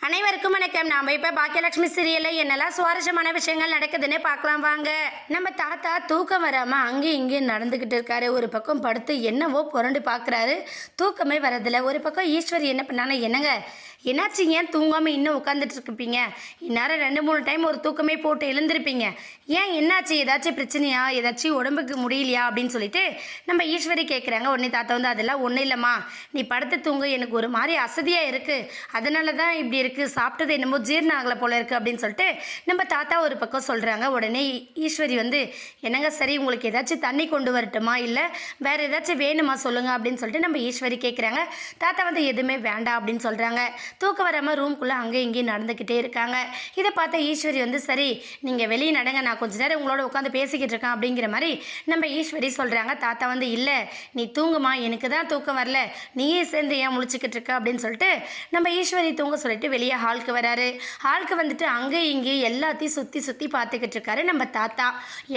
அனைவருக்கும் வணக்கம். நாம் இப்போ பாக்கியலட்சுமி சீரியலில் என்னெல்லாம் சுவாரஸ்யமான விஷயங்கள் நடக்குதுன்னு பார்க்கலாம் வாங்க. நம்ம தாத்தா தூக்கம் வராமல் அங்கேயும் இங்கேயும் நடந்துக்கிட்டு இருக்காரு. ஒரு பக்கம் படுத்து என்னவோ புரண்டு பார்க்குறாரு, தூக்கமே வரதில்லை. ஒரு பக்கம் ஈஸ்வரி என்ன பண்ணாங்க, என்னங்க என்னாச்சு, ஏன் தூங்காமல் இன்னும் உட்காந்துட்டு இருப்பீங்க? இந்நேரம் 2-3 டைம் ஒரு தூக்கமே போட்டு எழுந்திருப்பீங்க, ஏன் என்னாச்சு, ஏதாச்சும் பிரச்சனையா, ஏதாச்சும் உடம்புக்கு முடியலையா அப்படின்னு சொல்லிட்டு நம்ம ஈஸ்வரி கேட்குறாங்க. உடனே தாத்தா வந்து அதெல்லாம் ஒன்றும் இல்லைம்மா, நீ படுத்து தூங்க, எனக்கு ஒரு மாதிரி அசதியாக இருக்குது, அதனால தான் இப்படி இருக்குது, சாப்பிட்டது என்னமோ ஜீரணம் ஆகலை போல இருக்குது அப்படின்னு சொல்லிட்டு நம்ம தாத்தா ஒரு பக்கம் சொல்கிறாங்க. உடனே ஈஸ்வரி வந்து என்னங்க சரி, உங்களுக்கு ஏதாச்சும் தண்ணி கொண்டு வரட்டுமா, இல்லை வேறு ஏதாச்சும் வேணுமா சொல்லுங்கள் அப்படின்னு சொல்லிட்டு நம்ம ஈஸ்வரி கேட்குறாங்க. தாத்தா வந்து எதுவுமே வேண்டாம் அப்படின்னு சொல்கிறாங்க. தூக்கம் வராமல் ரூம்குள்ளே அங்கேயும் இங்கேயும் நடந்துக்கிட்டே இருக்காங்க. இதை பார்த்த ஈஸ்வரி வந்து சரி நீங்கள் வெளியே நடங்க, நான் கொஞ்சம் நேரம் உங்களோட உட்காந்து பேசிக்கிட்டு இருக்கேன் அப்படிங்கிற மாதிரி நம்ம ஈஸ்வரி சொல்கிறாங்க. தாத்தா வந்து இல்லை நீ தூங்குமா, எனக்கு தான் தூக்கம் வரல, நீயே சேர்ந்து ஏன் முழிச்சிக்கிட்டு இருக்க அப்படின்னு சொல்லிட்டு நம்ம ஈஸ்வரி தூங்க சொல்லிட்டு வெளியே ஹாலுக்கு வராரு. ஹாலுக்கு வந்துட்டு அங்கேயும் இங்கேயும் எல்லாத்தையும் சுற்றி சுற்றி பார்த்துக்கிட்டு இருக்காரு நம்ம தாத்தா.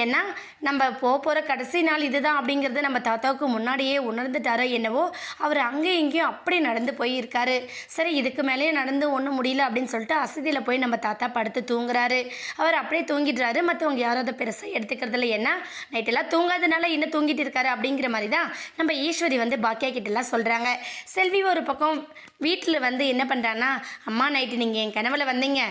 ஏன்னா நம்ம போகிற கடைசி நாள் இதுதான் அப்படிங்கிறது நம்ம தாத்தாவுக்கு முன்னாடியே உணர்ந்துட்டாரோ என்னவோ, அவர் அங்கேயும் இங்கேயும் அப்படி நடந்து போயிருக்காரு. சரி இதுக்கு மேலேயே நடந்து ஒன்றும் முடியல அப்படின்னு சொல்லிட்டு அசதியில் போய் நம்ம தாத்தா படுத்து தூங்குறாரு. அவர் அப்படியே தூங்கிடுறாரு. மற்றவங்க யாரும் அதை பெருசாக எடுத்துக்கிறதில்ல, ஏன்னா நைட்டெல்லாம் தூங்காதனால இன்னும் தூங்கிட்டு இருக்காரு அப்படிங்கிற மாதிரி தான் நம்ம ஈஸ்வரி வந்து பாக்கியா கிட்டலாம் சொல்கிறாங்க. செல்வி ஒரு பக்கம் வீட்டில் வந்து என்ன பண்ணுறான்னா, அம்மா நைட்டு நீங்கள் என் கனவுல வந்தீங்க,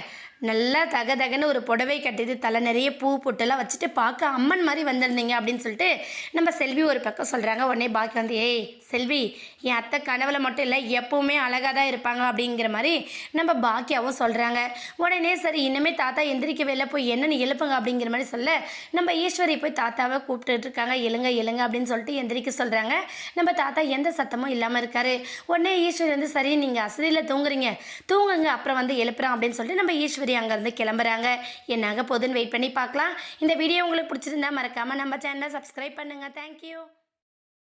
நல்லா தகன்னு ஒரு புடவை கட்டிட்டு தலை நிறைய பூ பொட்டெல்லாம் வச்சுட்டு பார்க்க அம்மன் மாதிரி வந்திருந்தீங்க அப்படின்னு சொல்லிட்டு நம்ம செல்வி ஒரு பக்கம் சொல்கிறாங்க. உடனே பாக்கி வந்து ஏய் செல்வி, என் அத்தை கனவுல மட்டும் இல்லை எப்போவுமே அழகாக தான் இருப்பாங்க அப்படிங்கிற மாதிரி நம்ம பாக்கியாவும் சொல்கிறாங்க. உடனே சரி இன்னுமே தாத்தா எந்திரிக்கவே இல்லை, போய் என்னன்னு எழுப்புங்க அப்படிங்கிற மாதிரி சொல்ல நம்ம ஈஸ்வரி போய் தாத்தாவை கூப்பிட்டுட்டு இருக்காங்க. எழுங்க எழுங்க அப்படின்னு சொல்லிட்டு எந்திரிக்க சொல்கிறாங்க. நம்ம தாத்தா எந்த சத்தமும் இல்லாமல் இருக்காரு. உடனே ஈஸ்வரி வந்து சரி நீங்கள் அசதியில் தூங்குறீங்க, தூங்குங்க, அப்புறம் வந்து எழுப்புறோம் அப்படின்னு சொல்லிட்டு நம்ம ஈஸ்வரி அங்கேருந்து கிளம்புறாங்க. என்னாக போதுன்னு வெயிட் பண்ணி பார்க்கலாம். இந்த வீடியோ உங்களுக்கு பிடிச்சிருந்தா மறக்காமல் நம்ம சேனலை சப்ஸ்கிரைப் பண்ணுங்கள். தேங்க்யூ.